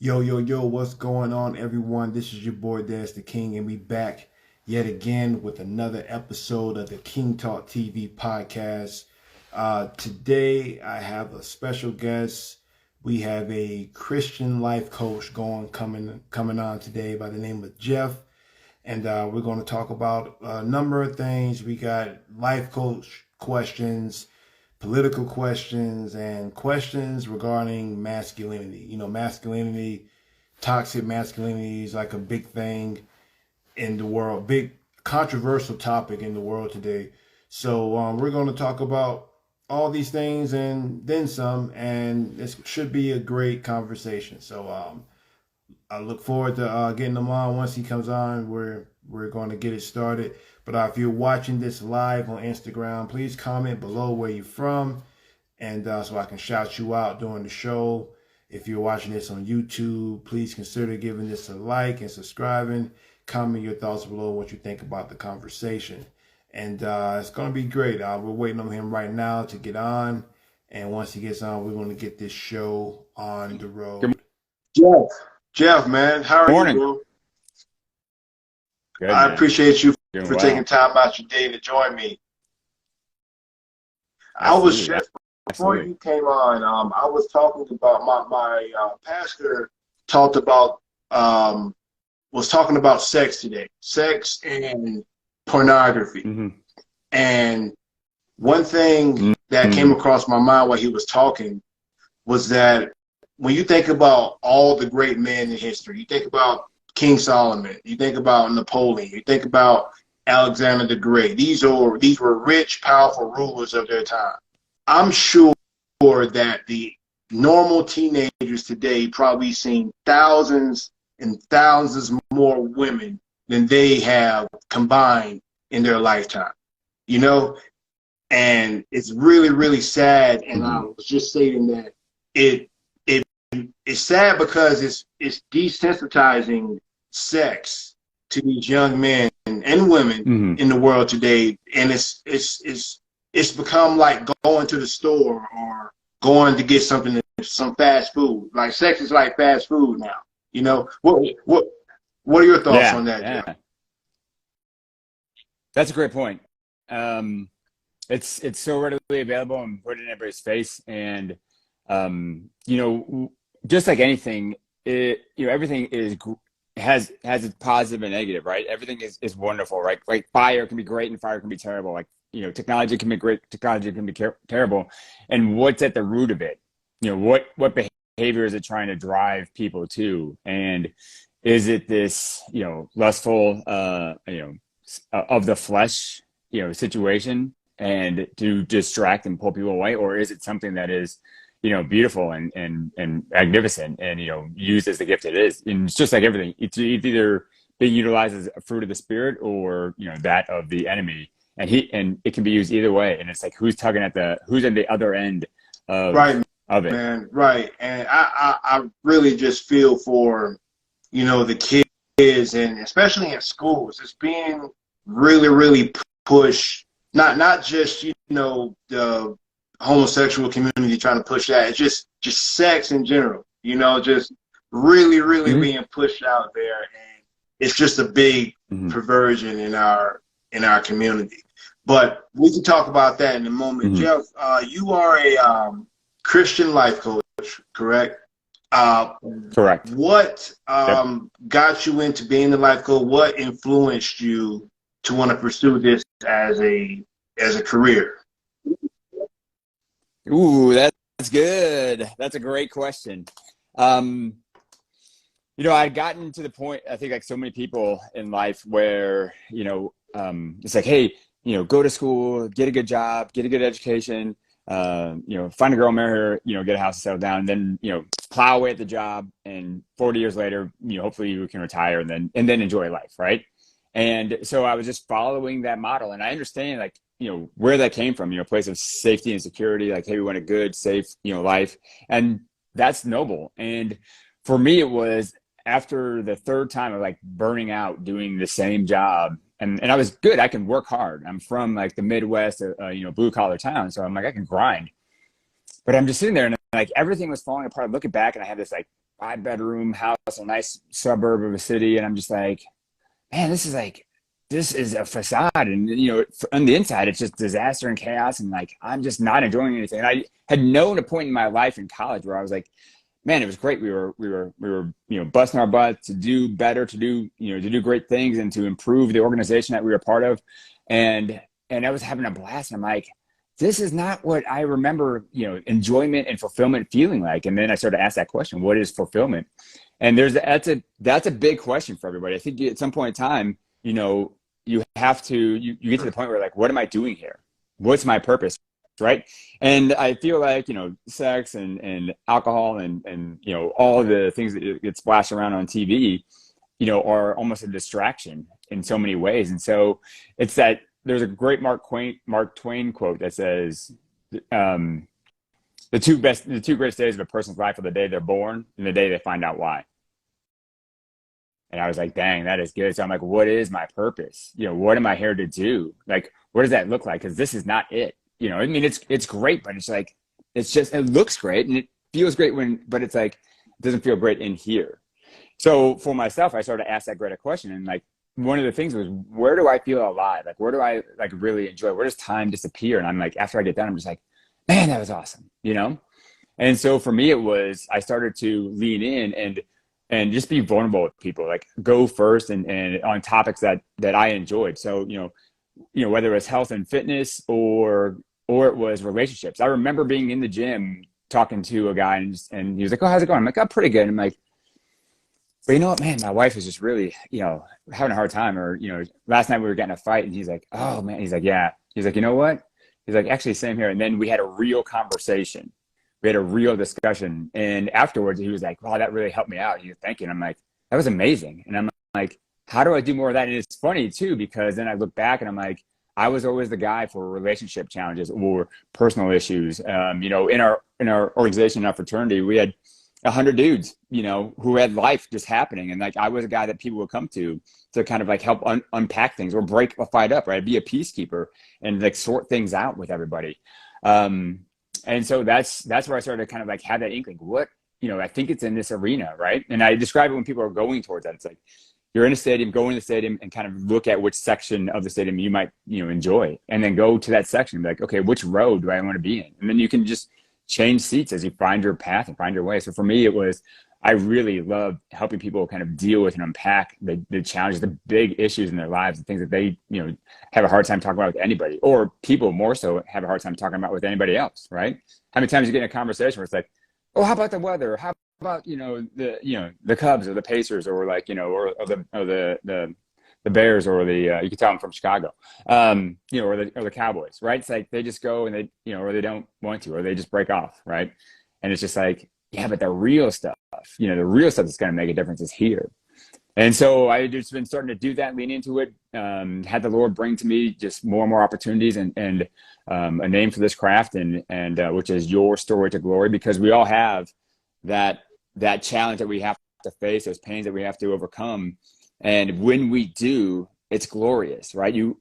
Yo, yo, yo, what's going on, everyone? This is your boy, Des the King, and we back yet again with another episode of the King Talk TV podcast. Today, I have a special guest. We have a Christian life coach coming on today by the name of Jeff, and we're going to talk about a number of things. We got life coach questions, political questions, and questions regarding masculinity. Masculinity, toxic masculinity is like a big thing in the world, big controversial topic in the world today. So we're going to talk about all these things and then some, and this should be a great conversation. So I look forward to getting him on. Once he comes on, we're going to get it started. But if you're watching this live on Instagram, please comment below where you're from, and so I can shout you out during the show. If you're watching this on YouTube, please consider giving this a like and subscribing. Comment your thoughts below, what you think about the conversation. And it's going to be great. We're waiting on him right now to get on. And once he gets on, we're going to get this show on the Good road. Jeff, man, how are you, morning. bro? Good, I man. appreciate you Doing for taking well. time out your day to join me. I was Absolutely. just before Absolutely. you came on. I was talking about my pastor talked about was talking about sex today, sex and pornography. Mm-hmm. And one thing that came Mm-hmm. across my mind while he was talking was that when you think about all the great men in history, you think about King Solomon, you think about Napoleon, you think about Alexander the Great. These were rich, powerful rulers of their time. I'm sure that the normal teenagers today probably seen thousands and thousands more women than they have combined in their lifetime. You know, and it's really, really sad. And I Mm-hmm. was just stating that it it it's sad because it's desensitizing sex to these young men and women Mm-hmm. in the world today, and it's become like going to the store or going to get something, some fast food. Like sex is like fast food now. You know what are your thoughts Yeah. on that, Jeff? Yeah. That's a great point. Um, it's so readily available and put in everybody's face, and you know, just like anything, everything has its positive and negative, right? Everything is wonderful, right? Like fire can be great and fire can be terrible. Like technology can be great, technology can be terrible, and what's at the root of it? What behavior is it trying to drive people to? And is it this lustful of the flesh situation, and to distract and pull people away, or is it something that is beautiful and magnificent, and used as the gift it is? And it's just like everything, it's either being utilized as a fruit of the spirit, or that of the enemy, and it can be used either way. And it's like, who's on the other end of Right, of it. man, right. And I really just feel for, the kids, and especially in schools. It's being really, really pushed. Not just, the homosexual community trying to push that. It's just sex in general, just really, really Hmm. being pushed out there. And it's just a big Hmm. perversion in our community. But we can talk about that in a moment. Hmm. Jeff, you are a Christian life coach, correct? Uh, Correct. what Yep. got you into being a life coach? What influenced you to want to pursue this as a career? Ooh, that's good. That's a great question. Um, I'd gotten to the point, I think, like so many people in life, where, it's like, hey, go to school, get a good job, get a good education, find a girl, marry her, get a house, and settle down, and then, plow away at the job. And 40 years later, hopefully you can retire, and then enjoy life. Right. And so I was just following that model, and I understand, like, where that came from, a place of safety and security, like, hey, we want a good, safe, life. And that's noble. And for me, it was after the third time of like burning out doing the same job. And I was good. I can work hard. I'm from like the Midwest, blue collar town. So I'm like, I can grind. But I'm just sitting there, and like everything was falling apart. I'm looking back, and I had this like 5-bedroom house, a nice suburb of a city. And I'm just like, man, this is a facade. And, on the inside, it's just disaster and chaos. And like, I'm just not enjoying anything. And I had known a point in my life in college where I was like, man, it was great. We were busting our butts to do better, to do great things and to improve the organization that we were part of. And I was having a blast. And I'm like, this is not what I remember, enjoyment and fulfillment feeling like. And then I started to ask that question, what is fulfillment? And that's a big question for everybody. I think at some point in time, you have to, you get to the point where like, what am I doing here? What's my purpose? Right. And I feel like, sex and alcohol and all the things that get splashed around on TV, are almost a distraction in so many ways. And so it's that there's a great Mark Twain quote that says, the two greatest days of a person's life are the day they're born and the day they find out why. And I was like, dang, that is good. So I'm like, what is my purpose? What am I here to do? Like, what does that look like? Because this is not it. I mean, it's great, but it's like, it looks great and it feels great but it's like, it doesn't feel great in here. So for myself, I started to ask that greater question. And like, one of the things was, where do I feel alive? Like, where do I like really enjoy? Where does time disappear? And I'm like, after I get done, I'm just like, man, that was awesome. And so for me, I started to lean in and just be vulnerable with people, like go first and on topics that I enjoyed. So, whether it was health and fitness or it was relationships. I remember being in the gym talking to a guy and he was like, oh, how's it going? I'm like, oh, pretty good. And I'm like, but you know what, man, my wife is just really, having a hard time. Or, last night we were getting a fight and he's like, oh man, he's like, yeah. He's like, you know what? He's like, actually same here. And then we had a real conversation. We had a real discussion. And afterwards he was like, wow, that really helped me out. He was thinking, I'm like, that was amazing. And I'm like, how do I do more of that? And it's funny too, because then I look back and I'm like, I was always the guy for relationship challenges or personal issues. In our organization, in our fraternity, we had 100 dudes, who had life just happening. And like, I was a guy that people would come to kind of like help unpack things or break a fight up, right? Be a peacekeeper and like sort things out with everybody. And so that's where I started to kind of like have that inkling. What, I think it's in this arena, right? And I describe it when people are going towards that. It's like, you're in a stadium, go in the stadium and kind of look at which section of the stadium you might, enjoy, and then go to that section and be like, okay, which row do I want to be in? And then you can just change seats as you find your path and find your way. So for me, I really love helping people kind of deal with and unpack the challenges, the big issues in their lives, the things that they, have a hard time talking about with anybody, or people more so have a hard time talking about with anybody else, right? How many times you get in a conversation where it's like, oh, how about the weather? How about, the Cubs or the Pacers or like, or the Bears or you can tell them from Chicago, or the Cowboys, right? It's like, they just go and they, or they don't want to, or they just break off. Right. And it's just like, yeah, but the real stuff, the real stuff that's going to make a difference is here. And so I just been starting to do that, lean into it, had the Lord bring to me just more and more opportunities and a name for this craft and which is Your Story to Glory, because we all have that challenge that we have to face, those pains that we have to overcome. And when we do, it's glorious, right? You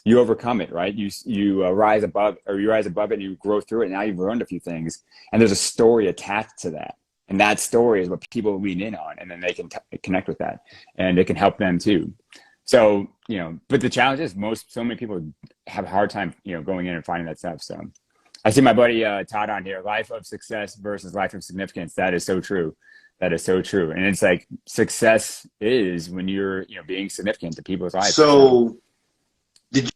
overcome it, right? You rise above it and you grow through it. And now you've learned a few things and there's a story attached to that. And that story is what people lean in on, and then they can connect with that and it can help them too. So, but the challenge is so many people have a hard time, going in and finding that stuff. So I see my buddy Todd on here, life of success versus life of significance. That is so true. That is so true. And it's like, success is when you're, being significant to people's lives. So did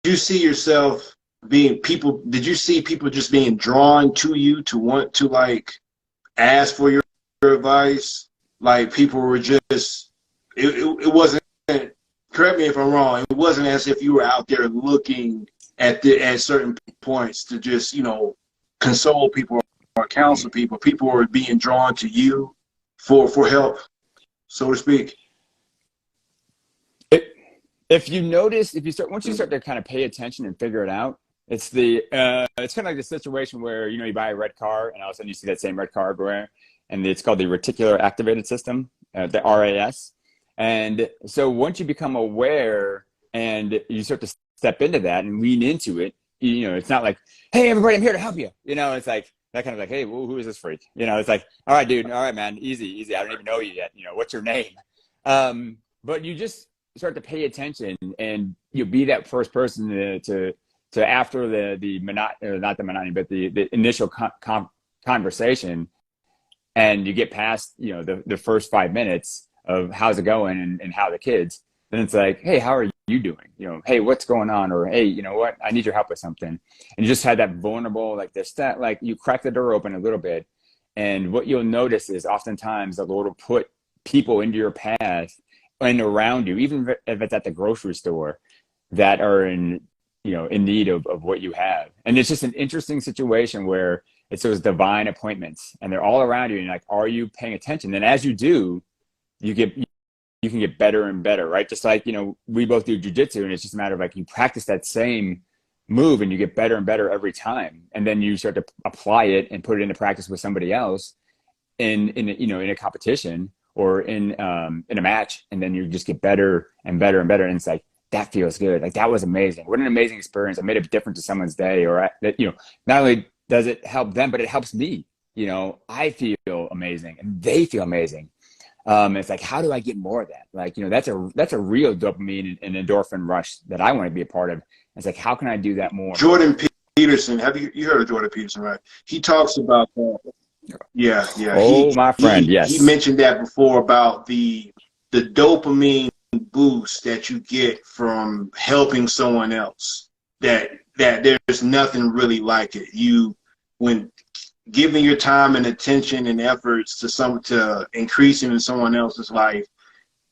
you see yourself did you see people just being drawn to you to want to like ask for your advice? Like people were just, it wasn't, correct me if I'm wrong, it wasn't as if you were out there looking at certain points to just, console people or counsel people. People were being drawn to you for help, so to speak. Once you start to kind of pay attention and figure it out, it's kind of like the situation where, you buy a red car and all of a sudden you see that same red car everywhere. And it's called the reticular activated system, the RAS. And so once you become aware and you start to step into that and lean into it, it's not like, hey, everybody, I'm here to help you. It's like, that kind of like, hey, who is this freak? It's like, all right, dude, all right, man, easy. I don't even know you yet. What's your name? But you just start to pay attention, and you be that first person to after the not the monotony, but the initial conversation, and you get past the first 5 minutes of how's it going and how the kids. Then it's like, hey, how are you doing? Hey, what's going on? Or hey, you know what? I need your help with something. And you just had that vulnerable, like this, that, like you crack the door open a little bit. And what you'll notice is oftentimes the Lord will put people into your path and around you, even if it's at the grocery store, that are in need of what you have. And it's just an interesting situation where it's those divine appointments and they're all around you. And you're like, are you paying attention? And as you do, you can get better and better, right? Just like, we both do jujitsu, and it's just a matter of like, you practice that same move and you get better and better every time. And then you start to apply it and put it into practice with somebody else in a competition or in a match. And then you just get better and better and better. And it's like, that feels good. Like, that was amazing. What an amazing experience. I made a difference to someone's day, or not only does it help them, but it helps me. I feel amazing and they feel amazing. It's like, how do I get more of that? Like, that's a real dopamine and endorphin rush that I want to be a part of. It's like, how can I do that more? Jordan Peterson, have you heard of Jordan Peterson, right? He talks about that. Yeah. Oh, my friend, yes. He mentioned that before about the dopamine boost that you get from helping someone else. That there's nothing really like it. When giving your time and attention and efforts to increasing in someone else's life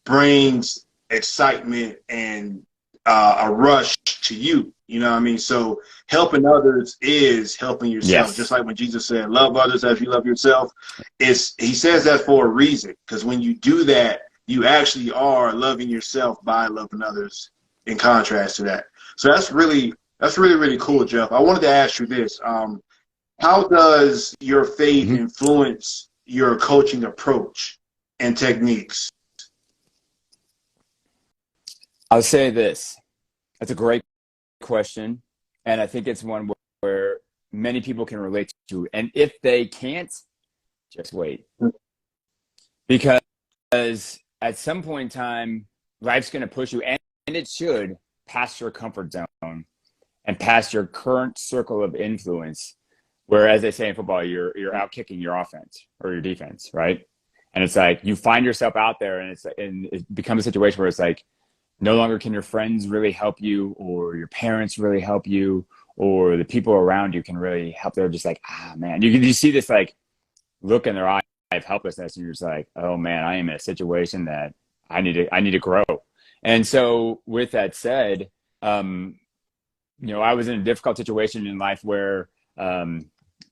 brings excitement and a rush to you. You know what I mean? So helping others is helping yourself. Yes. Just like when Jesus said, love others as you love yourself. He says that for a reason, because when you do that, you actually are loving yourself by loving others in contrast to that. So that's really, really cool, Jeff. I wanted to ask you this. How does your faith influence your coaching approach and techniques? I'll say this. That's a great question. And I think it's one where many people can relate to. And if they can't, just wait. Because at some point in time, life's going to push you, and it should, past your comfort zone and past your current circle of influence. Where, as they say in football, you're out kicking your offense or your defense, right? And it's like you find yourself out there, and it becomes a situation where it's like no longer can your friends really help you, or your parents really help you, or the people around you can really help. They're just like, man, you see this like look in their eye of helplessness, and you're just like, oh man, I am in a situation that I need to grow. And so, with that said, I was in a difficult situation in life where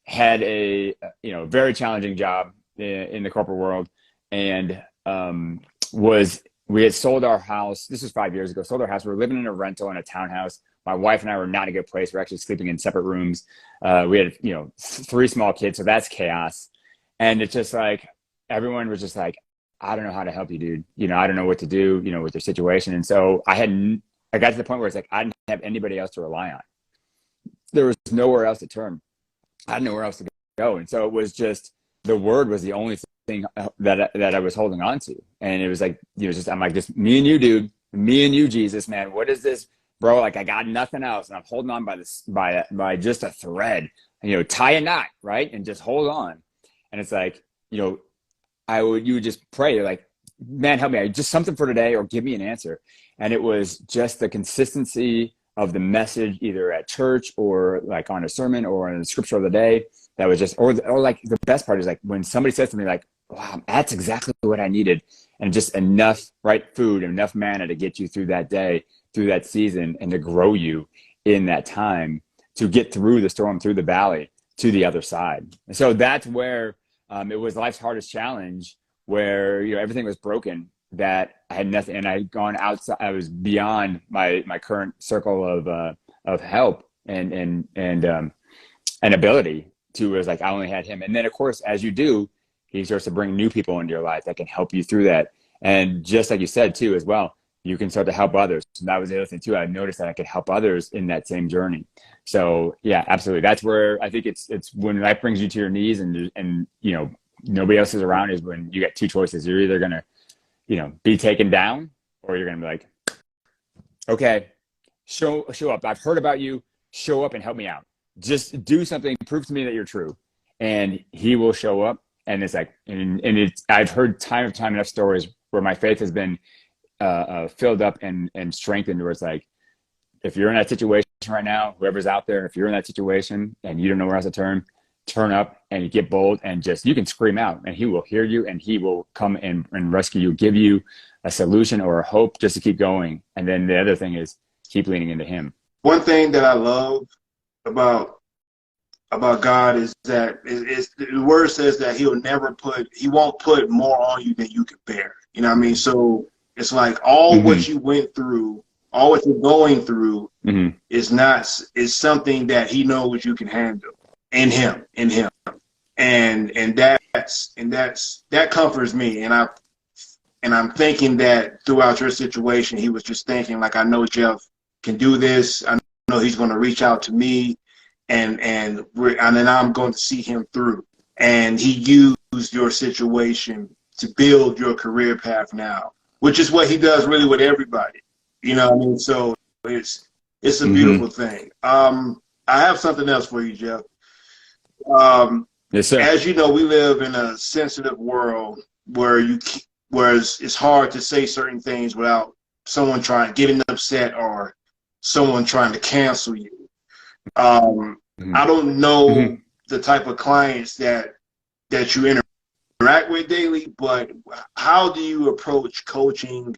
had a very challenging job in the corporate world, and we had sold our house. This was 5 years ago. Sold our house. We were living in a rental in a townhouse. My wife and I were not in a good place. We're actually sleeping in separate rooms. We had 3 small kids, so that's chaos. And it's just like everyone was just like, I don't know how to help you, dude. I don't know what to do, with your situation. And so I got to the point where it's like I didn't have anybody else to rely on. There was nowhere else to turn. I had nowhere else to go. And so it was just, the word was the only thing that I was holding on to. And it was like, I'm like, just me and you, dude, me and you, Jesus, man, what is this, bro? Like, I got nothing else. And I'm holding on by just a thread, tie a knot, right? And just hold on. And it's like, you would just pray like, man, help me, just something for today, or give me an answer. And it was just the consistency of the message, either at church or like on a sermon or in the scripture of the day, that was just, or like the best part is like when somebody says to me like, wow, that's exactly what I needed. And just enough right food, enough manna to get you through that day, through that season, and to grow you in that time to get through the storm, through the valley, to the other side. And so that's where it was life's hardest challenge, where everything was broken, that I had nothing, and I had gone outside. I was beyond my current circle of help and ability to. It was like I only had him, and then of course, as you do, he starts to bring new people into your life that can help you through that. And just like you said too, as well, you can start to help others. And that was the other thing too. I noticed that I could help others in that same journey. So yeah, absolutely. That's where I think it's when life brings you to your knees and you know, nobody else is around, is when you get two choices. You're either gonna, you know, be taken down, or you're gonna be like, okay, show up. I've heard about you. Show up and help me out. Just do something. Prove to me that you're true, and he will show up. And it's like, and it's, I've heard time enough stories where my faith has been filled up and strengthened, where it's like, if you're in that situation right now, whoever's out there, if you're in that situation and you don't know where else to turn up and you get bold and just, you can scream out and he will hear you and he will come and rescue you, give you a solution or a hope just to keep going. And then the other thing is keep leaning into him. One thing that I love about God is that the word says that he won't put more on you than you can bear. You know what I mean? So it's like all what you went through, all what you're going through is something that he knows you can handle in him. And that comforts me. And I'm thinking that throughout your situation, he was just thinking, like, I know Jeff can do this. I know he's going to reach out to me, and then I'm going to see him through. And he used your situation to build your career path now, which is what he does really with everybody. You know what I mean? So it's a beautiful thing. I have something else for you, Jeff. Yes, sir. As you know, we live in a sensitive world where it's hard to say certain things without someone getting upset or someone trying to cancel you. I don't know the type of clients that you interact with daily, but how do you approach coaching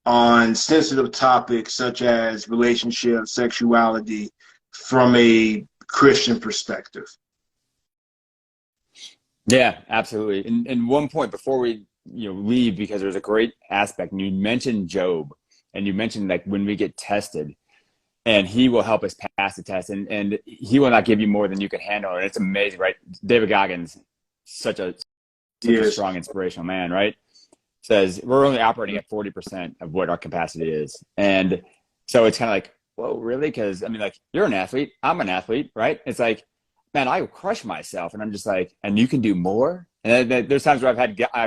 on sensitive topics such as relationships, sexuality, from a Christian perspective? Yeah, absolutely. And one point before we leave, because there's a great aspect, and you mentioned Job, and you mentioned like when we get tested, and he will help us pass the test, and he will not give you more than you can handle. And it's amazing, right? David Goggins, such a strong, inspirational man, right? Says we're only operating at 40% of what our capacity is. And so it's kind of like, whoa, really? Because I mean, like, you're an athlete, I'm an athlete, right? It's like, man, I crush myself, and I'm just like, and you can do more. And there's times where I've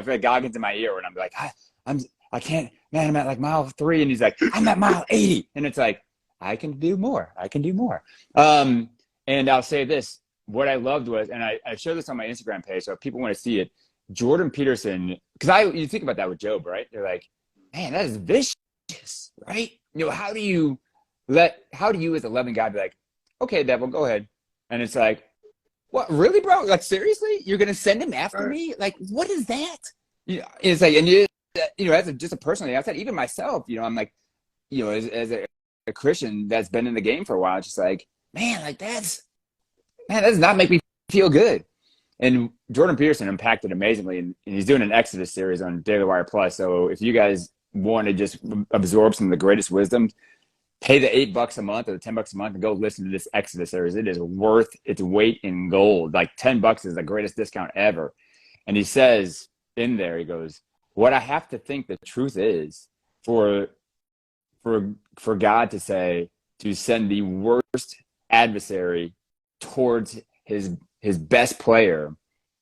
had Goggins in my ear, and I'm like, I can't, man, I'm at like mile 3, and he's like, I'm at mile 80, and it's like, I can do more. I can do more. And I'll say this: what I loved was, and I showed this on my Instagram page, so if people want to see it, Jordan Peterson, because you think about that with Job, right? They're like, man, that is vicious, right? How do you as a loving God be like, okay, devil, go ahead? And it's like, what, really, bro? Like, seriously? You're going to send him after me? Like, what is that? It's like, and as just a person on the outside, even myself, I'm like, as a Christian that's been in the game for a while, it's just like, man, like that does not make me feel good. And Jordan Peterson impacted amazingly, and he's doing an Exodus series on Daily Wire Plus. So if you guys want to just absorb some of the greatest wisdom, pay the $8 a month or the $10 a month and go listen to this Exodus series. It is worth its weight in gold. Like $10 is the greatest discount ever. And he says in there, he goes, what I have to think the truth is for God to send the worst adversary towards his best player,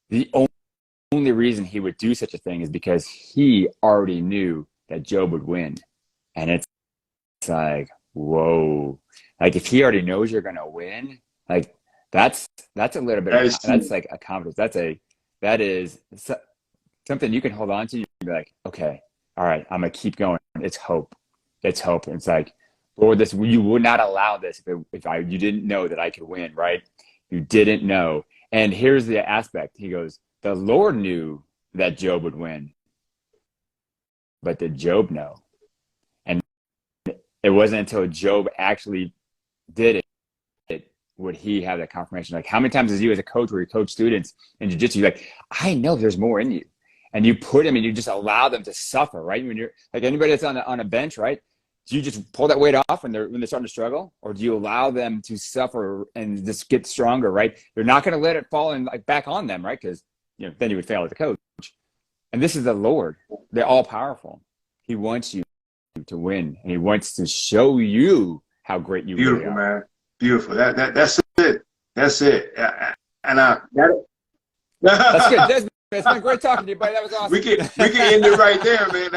the only reason he would do such a thing is because he already knew that Job would win. And it's like, whoa, like if he already knows you're gonna win, like that's a little bit that's like a confidence. That is something you can hold on to. You can be like, okay, all right, I'm gonna keep going. It's hope. And it's like, Lord, you would not allow this if you didn't know that I could win, right? You didn't know. And here's the aspect. He goes, the Lord knew that Job would win, but did Job know? And it wasn't until Job actually did it would he have that confirmation. Like, how many times as you as a coach where you coach students in jiu-jitsu, you're like, I know there's more in you. And you put them and you just allow them to suffer, right? When you're like anybody that's on a bench, right? Do you just pull that weight off when they're starting to struggle, or do you allow them to suffer and just get stronger, right? You're not going to let it fall and like back on them, right? Because then you would fail as a coach. And this is the Lord. They're all powerful. He wants you to win, and he wants to show you how great you really Beautiful, are. man. Beautiful. That's it. That's it. And That's good. It's been great talking to you, buddy. That was awesome. We can end it right there, man.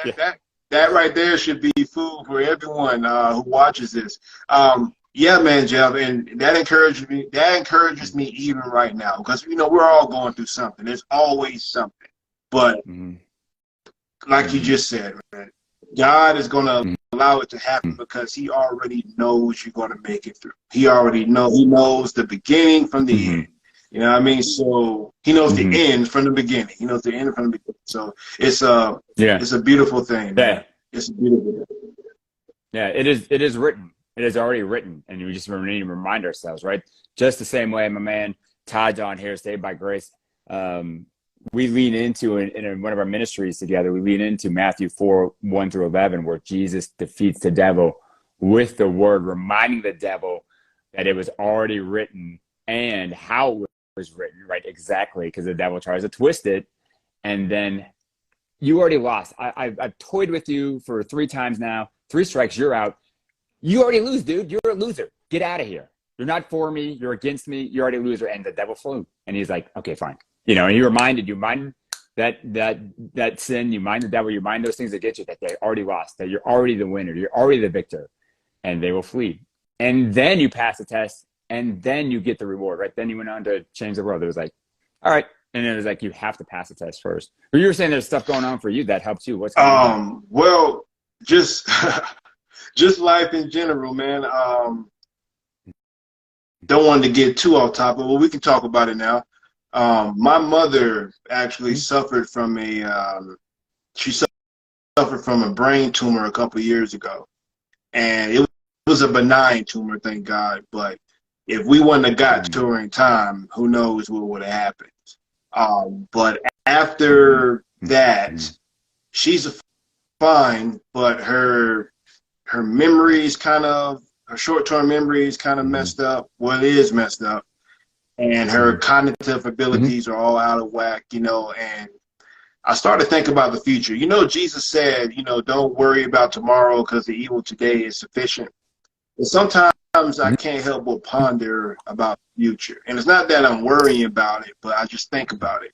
Yeah. That right there should be food for everyone who watches this. Yeah, man, Jeff, and that encourages me. That encourages me even right now, because we're all going through something. There's always something, but like you just said, man, God is going to allow it to happen because He already knows you're going to make it through. He already knows. He knows the beginning from the end. You know what I mean? So He knows the end from the beginning. He knows the end from the beginning. So it's a beautiful thing, man. It's a beautiful thing. Yeah, it is. It is written. It is already written, and we just need to remind ourselves, right? Just the same way, my man Todd's on here, Saved by Grace. We lean into in one of our ministries together. We lean into Matthew 4:1-11, where Jesus defeats the devil with the word, reminding the devil that it was already written and how it was written, right? Exactly, because the devil tries to twist it, and then you already lost. I've toyed with you for 3 times now. 3 strikes, you're out. You already lose, dude. You're a loser. Get out of here. You're not for me. You're against me. You're already a loser. And the devil flew. And he's like, okay, fine. And he reminded you, mind that sin, you mind the devil, you mind those things that get you, that they already lost, that you're already the winner, you're already the victor, and they will flee. And then you pass the test, and then you get the reward, right? Then you went on to change the world. It was like, all right. And then it was like, you have to pass the test first. But you were saying there's stuff going on for you that helps you. What's going on? Well, just just life in general, man. Don't want to get too off topic, but we can talk about it now. My mother actually suffered from a brain tumor a couple of years ago, and it was a benign tumor, thank God. But if we wouldn't have got to her in time, who knows what would have happened. But after that, she's fine, but her memories her short-term memories kind of messed up. Well, it is messed up. And her cognitive abilities are all out of whack, and I started to think about the future. Jesus said, don't worry about tomorrow because the evil today is sufficient. But sometimes I can't help but ponder about the future. And it's not that I'm worrying about it, but I just think about it.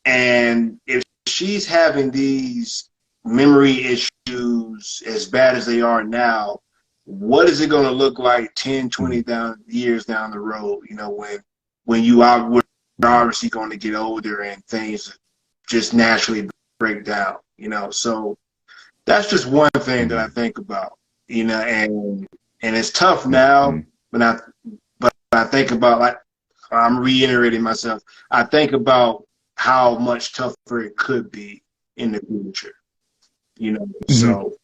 And if she's having these memory issues as bad as they are now, what is it going to look like 10, 20 years down the road, when we're obviously going to get older and things just naturally break down, So that's just one thing that I think about, and it's tough now, but I think about, like, I'm reiterating myself, I think about how much tougher it could be in the future, So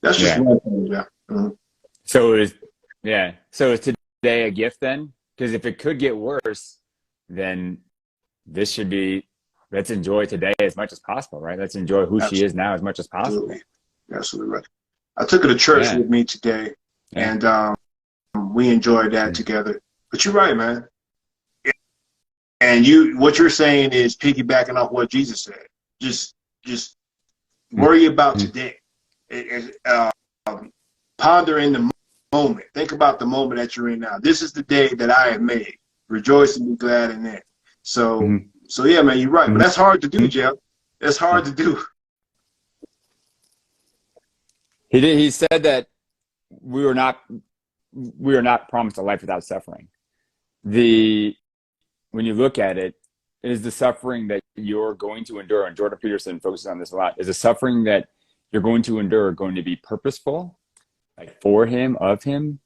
that's just one thing, yeah. So is today a gift then? Because if it could get worse, then let's enjoy today as much as possible, right? Let's enjoy who she is now as much as possible. Absolutely right. I took her to church with me today, and we enjoyed that together. But you're right, man. And what you're saying is piggybacking off what Jesus said. Just worry about today. Ponder in the moment. Think about the moment that you're in now. This is the day that I have made. Rejoice and be glad in it. So yeah, man, you're right. But that's hard to do, Jeff. That's hard to do. He said that we are not promised a life without suffering. When you look at it, is the suffering that you're going to endure, and Jordan Peterson focuses on this a lot, is the suffering that you're going to endure going to be purposeful, like for him, of him,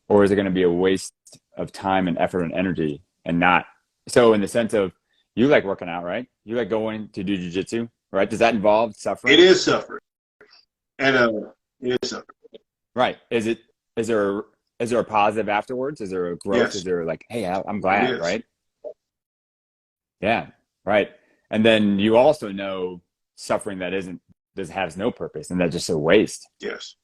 or is it going to be a waste of time and effort and energy and not? So in the sense of, you like working out, right? You like going to do jiu-jitsu, right? Does that involve suffering? It is suffering. And it is suffering. Right. Is there a positive afterwards? Is there a growth? Yes. Is there like, hey, I'm glad, right? Yeah, right. And then you also know suffering that has no purpose, and that's just a waste. Yes.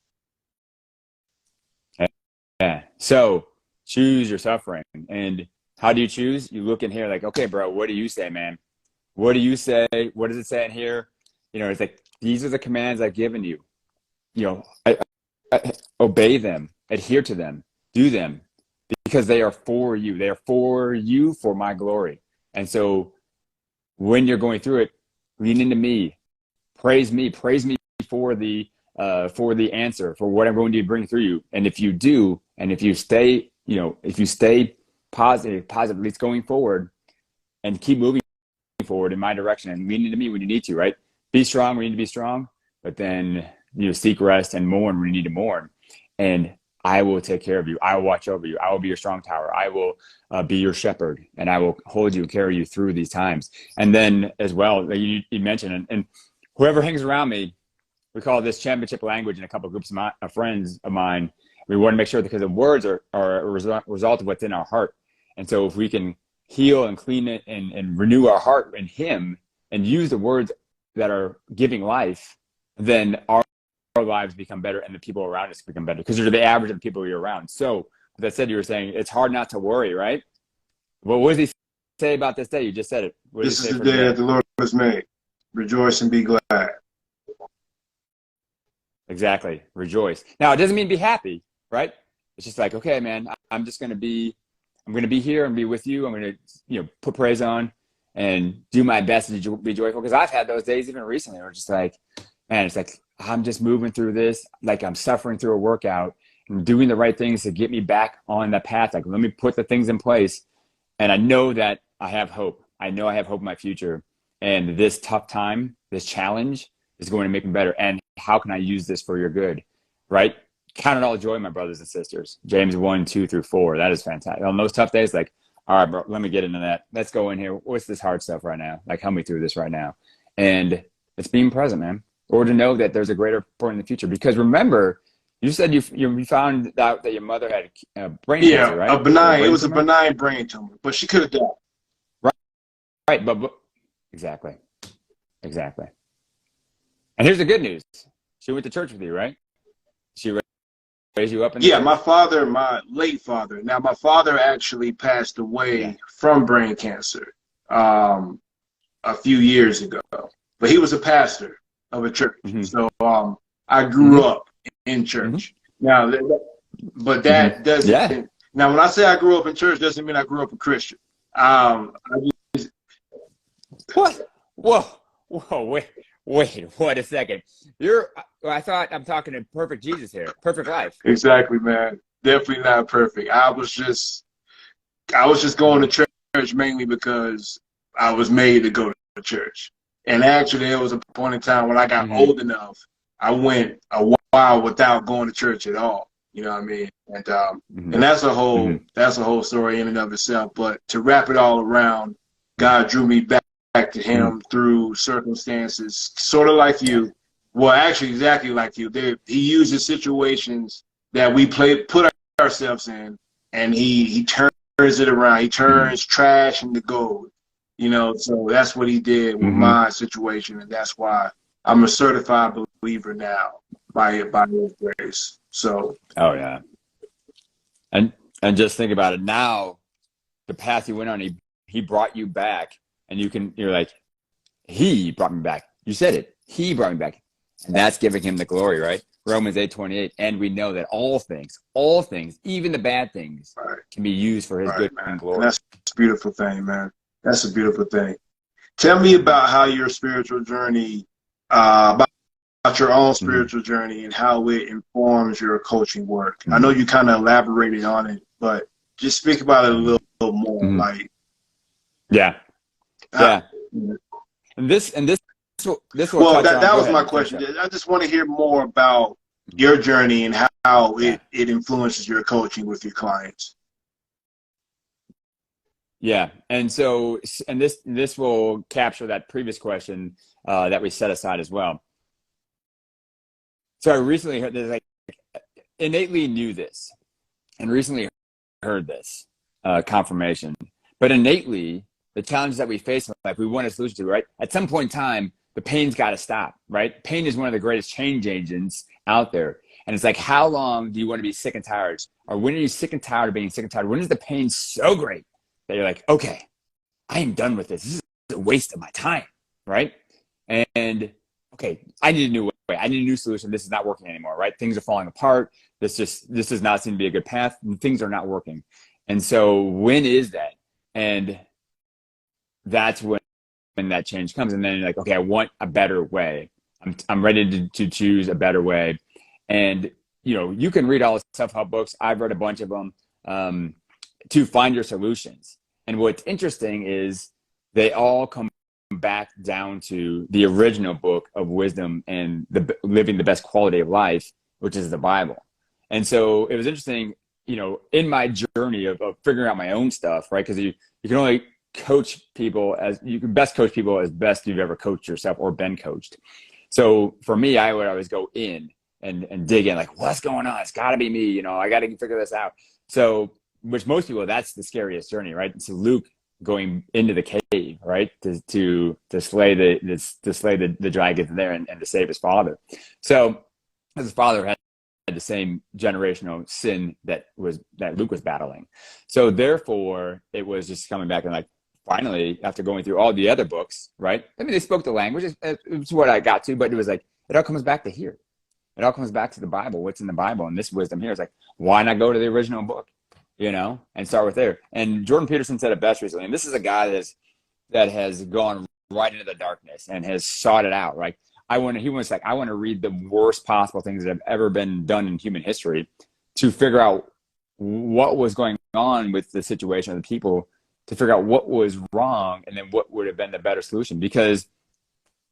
Yeah. So choose your suffering. And how do you choose? You look in here like, okay, bro, what do you say, man? What do you say? What does it say in here? It's like, these are the commands I've given you. you know, obey them, adhere to them, do them, because they are for you. They are for you, for my glory. And so when you're going through it, lean into me, praise me for the answer, for what I'm going to bring through you. And if you do, and if you stay, if you stay positive, at least going forward, and keep moving forward in my direction, and lean into me when you need to, right? Be strong when you need to be strong, but then seek rest and mourn when you need to mourn. And I will take care of you. I will watch over you. I will be your strong tower. I will be your shepherd, and I will hold you and carry you through these times. And then as well, like you mentioned, and whoever hangs around me, we call this championship language in a couple of groups of friends of mine. We want to make sure, because the words are a result of what's in our heart. And so if we can heal and clean it and renew our heart in him and use the words that are giving life, then our lives become better and the people around us become better, because they're the average of the people you're around. So with that said, you were saying it's hard not to worry, right? Well, what does he say about this day? You just said it. This is the day that the Lord has made. Rejoice and be glad. Exactly. Rejoice. Now, it doesn't mean be happy, right? It's just like, okay, man, I'm going to be here and be with you. I'm going to, put praise on and do my best to be joyful. Because I've had those days even recently where it's just like, man, it's like, I'm just moving through this. Like I'm suffering through a workout and doing the right things to get me back on the path. Like, let me put the things in place. And I know that I have hope. I know I have hope in my future. And this tough time, this challenge is going to make me better. And how can I use this for your good, right? Count it all joy, my brothers and sisters. James 1:2-4. That is fantastic. On those tough days, like, all right, bro, let me get into that. Let's go in here. What's this hard stuff right now? Like, help me through this right now. And it's being present, man. Or to know that there's a greater point in the future. Because remember, you said you found out that your mother had brain cancer, right? It was a benign brain tumor, but she could have died. Right, but exactly. And here's the good news. She went to church with you, right? She raised you up in the church? My late father. Now, my father actually passed away from brain cancer a few years ago. But he was a pastor of a church. Mm-hmm. So I grew up in church. Mm-hmm. Now, but that doesn't. Yeah. Now, when I say I grew up in church, doesn't mean I grew up a Christian. What? Whoa! Wait a second. I thought I'm talking to perfect Jesus here. Perfect life. Exactly, man. Definitely not perfect. I was just going to church mainly because I was made to go to church. And actually, there was a point in time when I got old enough, I went a while without going to church at all. You know what I mean? And and that's a whole story in and of itself. But to wrap it all around, God drew me back to him through circumstances, sort of like you. Well, actually, exactly like you. He uses situations that we put ourselves in, and he turns it around. He turns trash into gold. So that's what he did with my situation, and that's why I'm a certified believer now by his grace. So. Oh yeah. And just think about it now. The path you went on, he brought you back, and you're like, he brought me back. You said it. He brought me back, and that's giving him the glory, right? Romans 8:28, and we know that all things, even the bad things, can be used for his good and glory. And that's a beautiful thing, man. That's a beautiful thing. Tell me about how your spiritual journey, about your own spiritual journey and how it informs your coaching work. I know you kind of elaborated on it, but just speak about it a little more. Like, yeah. And this will well, that was my question. I just want to hear more about your journey and how it influences your coaching with your clients. Yeah, and so this will capture that previous question that we set aside as well. So I recently heard this, like, innately knew this, and recently heard this confirmation. But innately, the challenges that we face in life, we want a solution to, right? At some point in time, the pain's got to stop, right? Pain is one of the greatest change agents out there. And it's like, how long do you want to be sick and tired? Or when are you sick and tired of being sick and tired? When is the pain so great that you're like, okay, I am done with this. This is a waste of my time, right? And okay, I need a new way. I need a new solution. This is not working anymore, right? Things are falling apart. This does not seem to be a good path. And things are not working. And so when is that? And that's when that change comes. And then you're like, okay, I want a better way. I'm ready to choose a better way. And, you can read all the self-help books. I've read a bunch of them, to find your solutions. And what's interesting is they all come back down to the original book of wisdom and living the best quality of life, which is the Bible. And so it was interesting, in my journey of figuring out my own stuff, right? Because you can only coach people as you can best coach people as best you've ever coached yourself or been coached. So for me, I would always go in and dig in, like, what's going on? It's got to be me. I got to figure this out. So, which most people, that's the scariest journey, right? So Luke going into the cave, right, to slay the dragon there and to save his father. So his father had the same generational sin that Luke was battling. So therefore, it was just coming back and like, finally, after going through all the other books, right? I mean, they spoke the language. It's what I got to, but it was like, it all comes back to here. It all comes back to the Bible. What's in the Bible? And this wisdom here is like, why not go to the original book, and start with there? And Jordan Peterson said it best recently. And this is a guy that has gone right into the darkness and has sought it out, right? He was like, I want to read the worst possible things that have ever been done in human history to figure out what was going on with the situation of the people, to figure out what was wrong and then what would have been the better solution, because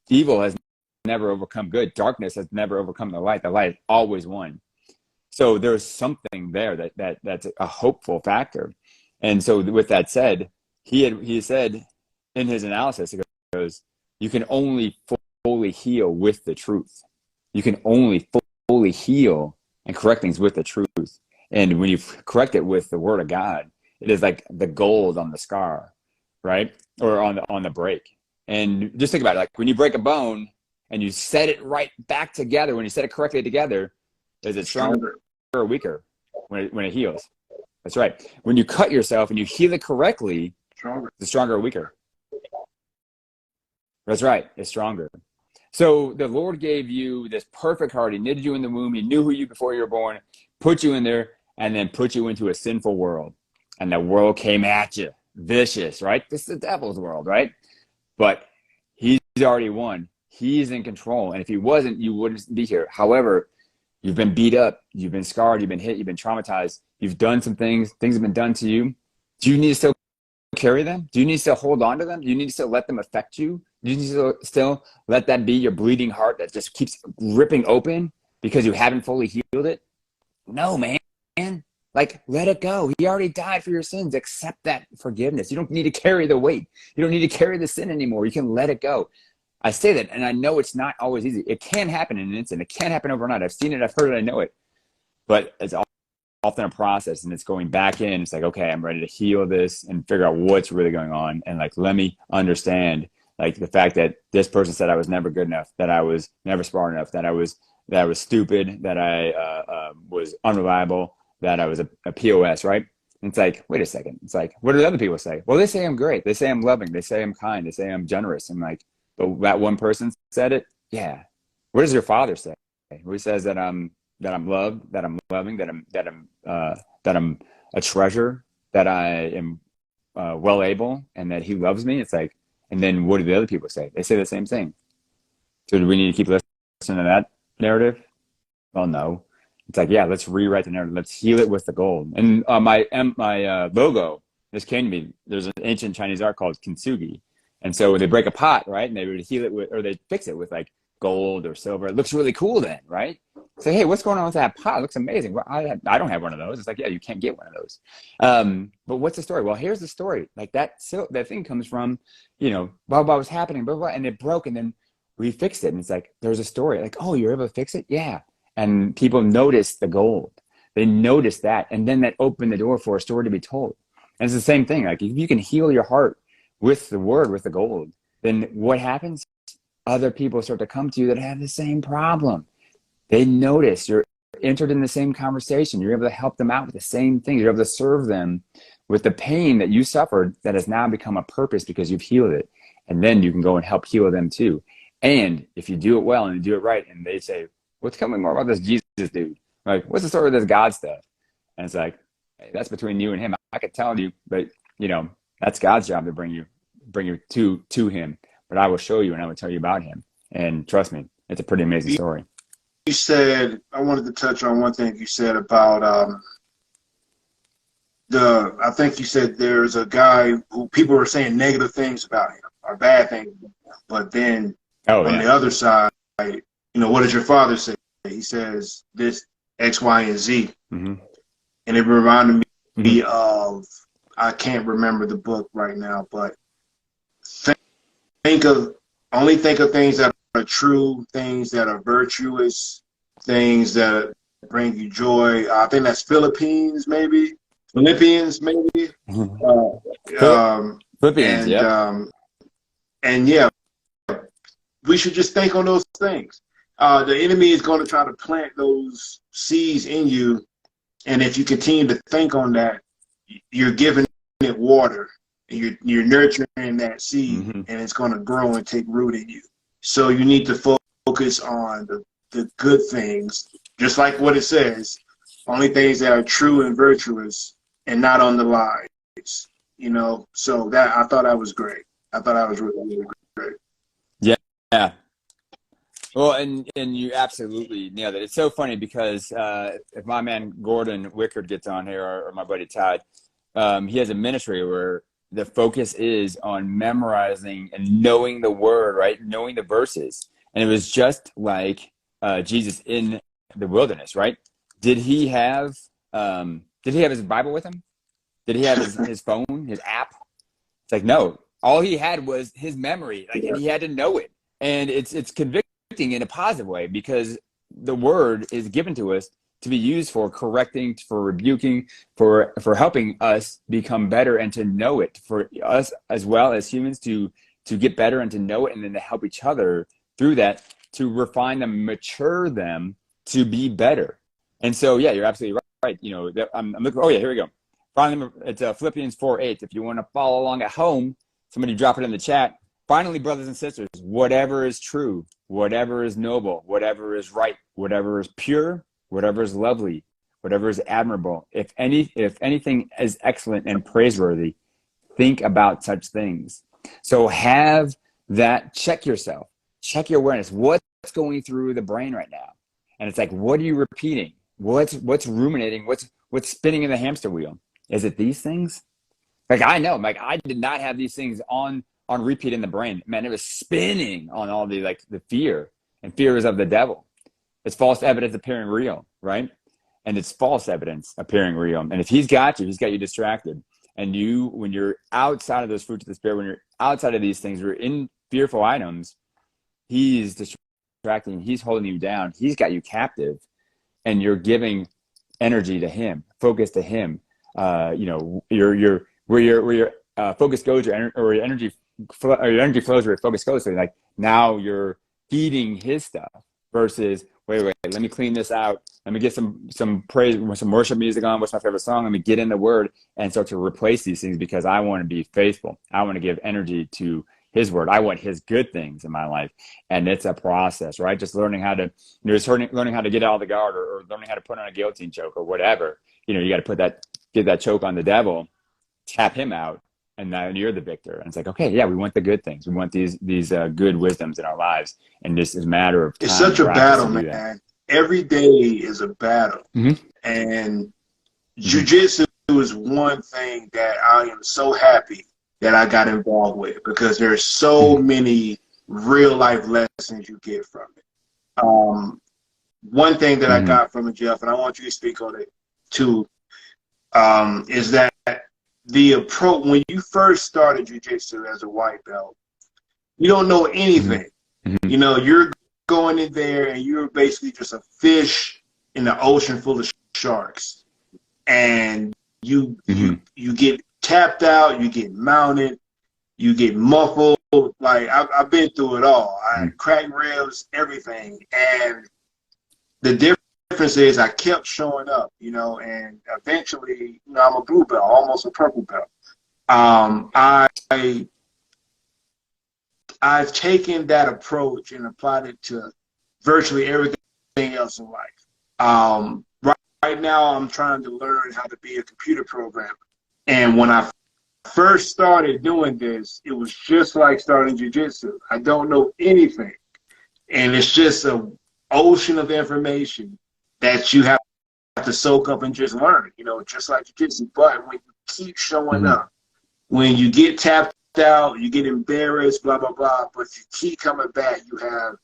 evil has never overcome good. Darkness has never overcome the light. The light always won. So there's something there that's a hopeful factor. And so with that said, he said in his analysis, he goes, you can only fully heal with the truth. You can only fully heal and correct things with the truth. And when you correct it with the word of God, it is like the gold on the scar, right? Or on the break. And just think about it. Like when you break a bone and you set it right back together, when you set it correctly together, is it stronger or weaker when it heals? That's right. When you cut yourself and you heal it correctly, it's stronger or weaker? That's right. It's stronger. So the Lord gave you this perfect heart. He knitted you in the womb. He knew who you before you were born, put you in there, and then put you into a sinful world. And the world came at you, vicious, right? This is the devil's world, right? But he's already won. He's in control. And if he wasn't, you wouldn't be here. However, you've been beat up. You've been scarred. You've been hit. You've been traumatized. You've done some things. Things have been done to you. Do you need to still carry them? Do you need to still hold on to them? Do you need to still let them affect you? Do you need to still let that be your bleeding heart that just keeps ripping open because you haven't fully healed it? No, man. Like, let it go. He already died for your sins. Accept that forgiveness. You don't need to carry the weight. You don't need to carry the sin anymore. You can let it go. I say that, and I know it's not always easy. It can happen in an instant. It can't happen overnight. I've seen it. I've heard it. I know it. But it's often a process, and it's going back in. It's like, okay, I'm ready to heal this and figure out what's really going on. And like, let me understand, like, the fact that this person said I was never good enough, that I was never smart enough, that I was stupid, that I was unreliable, that I was a POS, right? And it's like, wait a second. It's like, what do other people say? Well, they say I'm great. They say I'm loving. They say I'm kind. They say I'm generous. And like, but that one person said it. Yeah. What does your father say? He says that I'm loved, that I'm loving, that I'm a treasure, that I am well able, and that he loves me. It's like, and then what do the other people say? They say the same thing. So do we need to keep listening to that narrative? Well, no. It's like, yeah, let's rewrite the narrative. Let's heal it with the gold. And my logo, this came to me. There's an ancient Chinese art called kintsugi. And so they break a pot, right? And they would heal it with, or they fix it with like gold or silver. It looks really cool then, right? Say, hey, what's going on with that pot? It looks amazing. Well, I don't have one of those. It's like, yeah, you can't get one of those. But what's the story? Well, here's the story. Like that thing comes from, blah, blah was happening, blah, blah, and it broke. And then we fixed it. And it's like, there's a story. Like, oh, you're able to fix it? Yeah. And people noticed the gold. They noticed that. And then that opened the door for a story to be told. And it's the same thing. Like if you can heal your heart with the word, with the gold, then what happens? Other people start to come to you that have the same problem. They notice you're entered in the same conversation. You're able to help them out with the same thing. You're able to serve them with the pain that you suffered that has now become a purpose because you've healed it. And then you can go and help heal them too. And if you do it well and you do it right, and they say, "What's coming more about this Jesus dude? Like, what's the story of this God stuff?" And it's like, hey, that's between you and him. I could tell you, but that's God's job to bring you to him. But I will show you and I will tell you about him. And trust me, it's a pretty amazing story. You said, I wanted to touch on one thing you said about I think you said there's a guy who people were saying negative things about him or bad things, but then on the other side, what does your father say? He says this X, Y, and Z. Mm-hmm. And it reminded me of, I can't remember the book right now, but think of things that are true, things that are virtuous, things that bring you joy. I think that's Philippians, maybe. Philippians. Yeah. And yeah, we should just think on those things. The enemy is going to try to plant those seeds in you, and if you continue to think on that, you're giving it water, and you're nurturing that seed, and it's going to grow and take root in you. So you need to focus on the good things, just like what it says, only things that are true and virtuous, and not on the lies. So that I thought that was great. I thought that was really, really great. Yeah. Well, and you absolutely nailed it. It's so funny because if my man Gordon Wickard gets on here, or my buddy Todd, he has a ministry where the focus is on memorizing and knowing the word, right? Knowing the verses. And it was just like Jesus in the wilderness, right? Did he have his Bible with him? Did he have his phone, his app? It's like, no. All he had was his memory, and he had to know it. And it's convicting in a positive way, because the word is given to us to be used for correcting, for rebuking, for helping us become better and to know it, for us as well as humans to get better and to know it, and then to help each other through that, to refine them, mature them to be better. And so, yeah, you're absolutely right. I'm looking. Oh yeah, here we go. Finally, it's Philippians 4:8. If you want to follow along at home, somebody drop it in the chat. Finally, brothers and sisters, whatever is true, whatever is noble, whatever is right, whatever is pure, whatever is lovely, whatever is admirable, if anything is excellent and praiseworthy, think about such things. So have that, check yourself, check your awareness. What's going through the brain right now? And it's like, what are you repeating? What's ruminating? What's spinning in the hamster wheel? Is it these things? I know, I did not have these things on repeat in the brain. Man, it was spinning on all the fear, and fear is of the devil. It's false evidence appearing real, right? And it's false evidence appearing real. And if he's got you distracted. And when you're outside of those fruits of the Spirit, when you're outside of these things, you're in fearful items, he's distracting, he's holding you down, he's got you captive, and you're giving energy to him, focus to him. Where your focus goes, your energy flows where your focus goes. So now you're feeding his stuff versus wait, let me clean this out. Let me get some praise, some worship music on. What's my favorite song? Let me get in the word and start to replace these things, because I want to be faithful. I want to give energy to his word. I want his good things in my life. And it's a process, right? Just learning how to, learning how to get out of the guard, or learning how to put on a guillotine choke or whatever. You got to get that choke on the devil, tap him out, and now you're the victor. And it's like, okay, yeah, we want the good things. We want these good wisdoms in our lives. And this is a matter of time. It's such a battle, man. Every day is a battle. Mm-hmm. And jiu-jitsu is one thing that I am so happy that I got involved with, because there's so many real life lessons you get from it. One thing that I got from it, Jeff, and I want you to speak on it too, is that the approach when you first started jiu-jitsu as a white belt, you don't know anything. You're going in there and you're basically just a fish in an ocean full of sharks, and you get tapped out, you get mounted, you get muffled. I've been through it all. I cracked ribs, everything. And the difference is I kept showing up, and eventually, I'm a blue belt, almost a purple belt. I I've taken that approach and applied it to virtually everything else in life. Right now, I'm trying to learn how to be a computer programmer. And when I first started doing this, it was just like starting jujitsu. I don't know anything. And it's just an ocean of information that you have to soak up and just learn, just like jujitsu. But when you keep showing up, when you get tapped out, you get embarrassed, blah, blah, blah, but you keep coming back, you have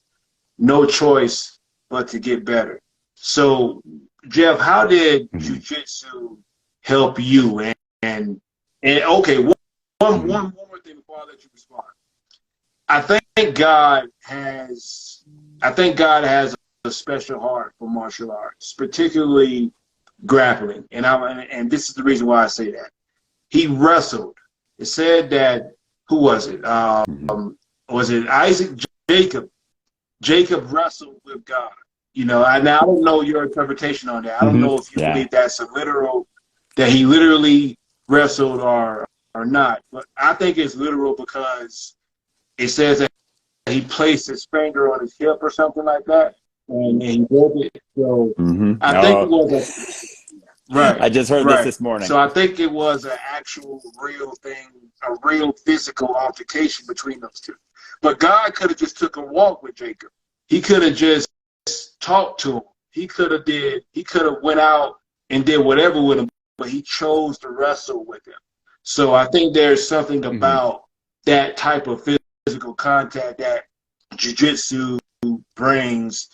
no choice but to get better. So, Jeff, how did jujitsu help you? And okay, one more thing before I let you respond. I think God has a special heart for martial arts, particularly grappling. And this is the reason why I say that. He wrestled. It said that, who was it? Was it Isaac? Jacob? Jacob wrestled with God. I don't know your interpretation on that. I don't know if you believe that's a literal, that he literally wrestled or not. But I think it's literal because it says that he placed his finger on his hip or something like that, and he broke it. So I think it was right. I just heard this morning. So I think it was an actual real thing, a real physical altercation between those two. But God could have just took a walk with Jacob. He could have just talked to him. He could have went out and did whatever with him, but he chose to wrestle with him. So I think there's something about that type of physical contact that jiu-jitsu brings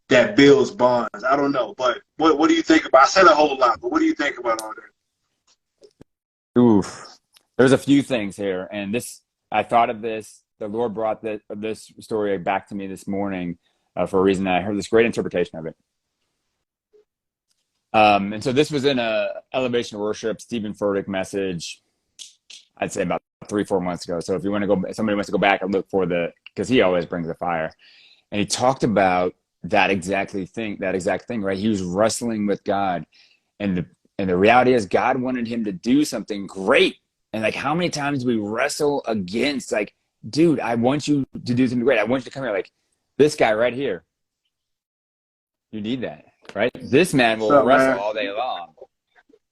that builds bonds. I don't know, but what do you think about? I said a whole lot, but what do you think about all that? Oof. There's a few things here, and I thought of this. The Lord brought this story back to me this morning for a reason. I heard this great interpretation of it. And so this was in a Elevation Worship Stephen Furtick message, I'd say about 3-4 months ago. So if you want to go, somebody wants to go back and look for because he always brings the fire. And he talked about that exact thing, right? He was wrestling with God. And the reality is God wanted him to do something great. And like, how many times do we wrestle against, like, dude, I want you to do something great. I want you to come here. Like this guy right here. You need that, right? This man will wrestle all day long.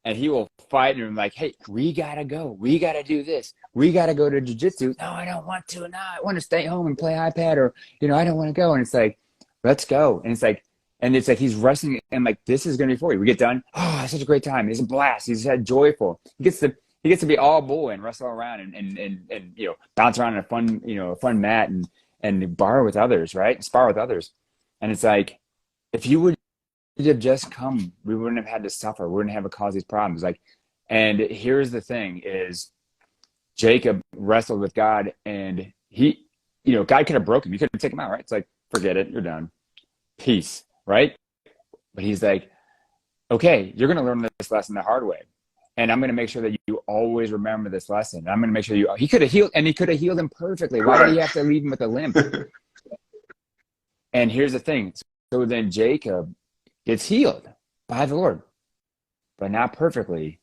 And he will fight and like, hey, we got to go. We got to do this. We got to go to jiu-jitsu. No, I don't want to. No, I want to stay home and play iPad, or, I don't want to go. And it's like, let's go. And it's like he's wrestling and like, this is going to be for you. We get done. Oh, it's such a great time. It's a blast. He's had joyful. He gets to be all boy and wrestle around and bounce around in a fun mat and borrow with others, right? Spar with others. And it's like, if you would have just come, we wouldn't have had to suffer. We wouldn't have to cause these problems. Like, and here's the thing is Jacob wrestled with God, and he, God could have broken him. He could have taken him out, right? It's like, forget it. You're done. Peace. Right. But he's like, okay, you're going to learn this lesson the hard way. And I'm going to make sure that you always remember this lesson. I'm going to make sure he could have healed him perfectly. Why did he have to leave him with a limp? And here's the thing. So then Jacob gets healed by the Lord, but not perfectly,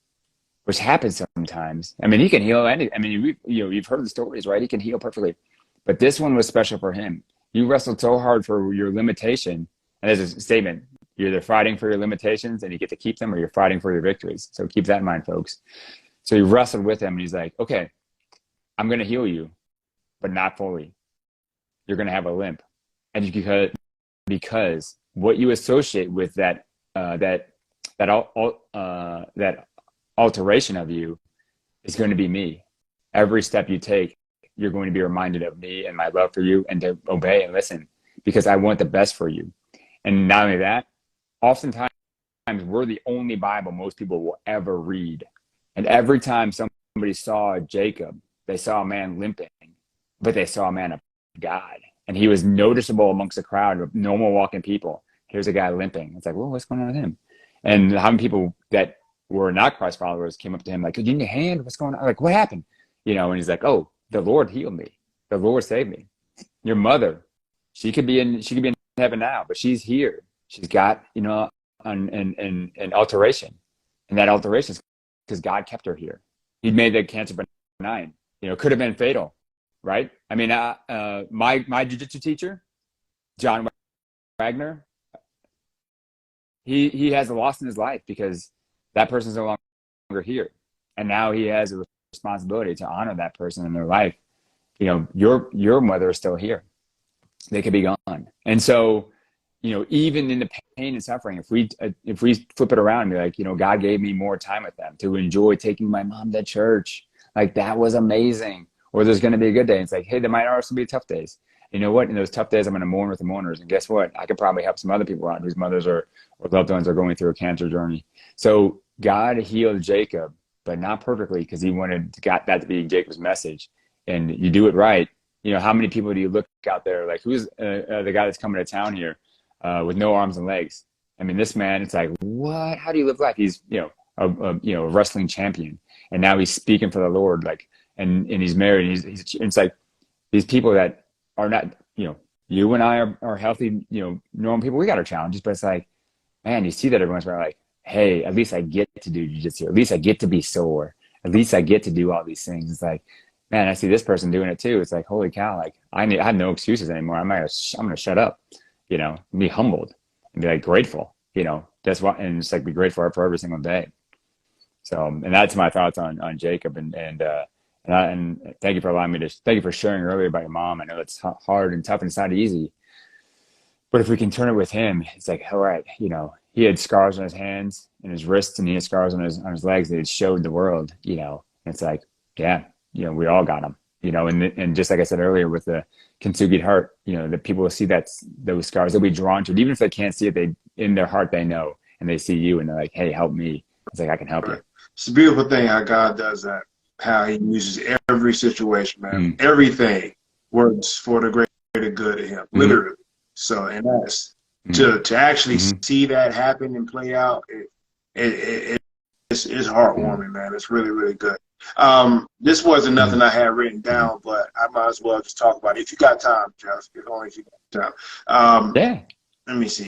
which happens sometimes. I mean, he can heal you've heard the stories, right? He can heal perfectly, but this one was special for him. You wrestled so hard for your limitation. And there's a statement. You're either fighting for your limitations and you get to keep them, or you're fighting for your victories. So keep that in mind, folks. So he wrestled with him and he's like, okay, I'm going to heal you, but not fully. You're going to have a limp. And because what you associate with that alteration of you is going to be me. Every step you take, you're going to be reminded of me and my love for you, and to obey and listen, because I want the best for you. And not only that, oftentimes we're the only Bible most people will ever read. And every time somebody saw Jacob, they saw a man limping, but they saw a man of God. And he was noticeable amongst a crowd of normal walking people. Here's a guy limping. It's like, well, what's going on with him? And how many people that were not Christ followers came up to him like, do you need a hand? What's going on? Like, what happened? And he's like, oh, the Lord healed me. The Lord saved me. Your mother, she could be in heaven now, but she's here. She's got, an alteration. And that alteration is because God kept her here. He made the cancer benign. Could have been fatal, right? I mean, my jiu-jitsu teacher, John Wagner, he has a loss in his life because that person's no longer here, and now he has a responsibility to honor that person in their life. You know, your mother is still here; they could be gone, and so, you know, even in the pain and suffering, if we flip it around and be like, you know, God gave me more time with them to enjoy taking my mom to church, like that was amazing. Or there's going to be a good day. It's like, hey, there might also be tough days. You know what? In those tough days, I'm going to mourn with the mourners. And guess what? I could probably help some other people out whose mothers or loved ones are going through a cancer journey. So God healed Jacob, but not perfectly, because he got that to be Jacob's message. And you do it right. You know, how many people do you look out there? Like, who's the guy that's coming to town here with no arms and legs? I mean, this man, it's like, what? How do you live life? He's, you know, a wrestling champion. And now he's speaking for the Lord, like, and he's married. It's like these people that are not, you know, you and I are healthy, you know, normal people. We got our challenges, but it's like, man, you see that every once in a while, like, hey, at least I get to do jiu-jitsu. At least I get to be sore. At least I get to do all these things. It's like, man, I see this person doing it too. It's like, holy cow, like I have no excuses anymore. I'm going to shut up, you know, be humbled and be like grateful, you know, that's why. And it's like, be grateful for every single day. So, and that's my thoughts on Jacob, and thank you for allowing me to, thank you for sharing earlier about your mom. I know it's hard and tough and it's not easy, but if we can turn it with him, it's like, all right, you know, he had scars on his hands and his wrists, and he had scars on his legs that he showed the world, you know, and it's like, yeah, you know, we all got them, you know, and just like I said earlier with the Kintsugi heart, you know, that people will see those scars, they'll be drawn to it. Even if they can't see it, they, in their heart, they know, and they see you and they're like, hey, help me. It's like, I can help you. It's a beautiful thing how God does that, how he uses every situation, man. Everything works for the greater good of him, literally. So, and that's to actually see that happen and play out, it's heartwarming, man. It's really, really good. This wasn't nothing I had written down, but I might as well just talk about it. If you got time, Jeff, if only if you got time. Yeah. Let me see.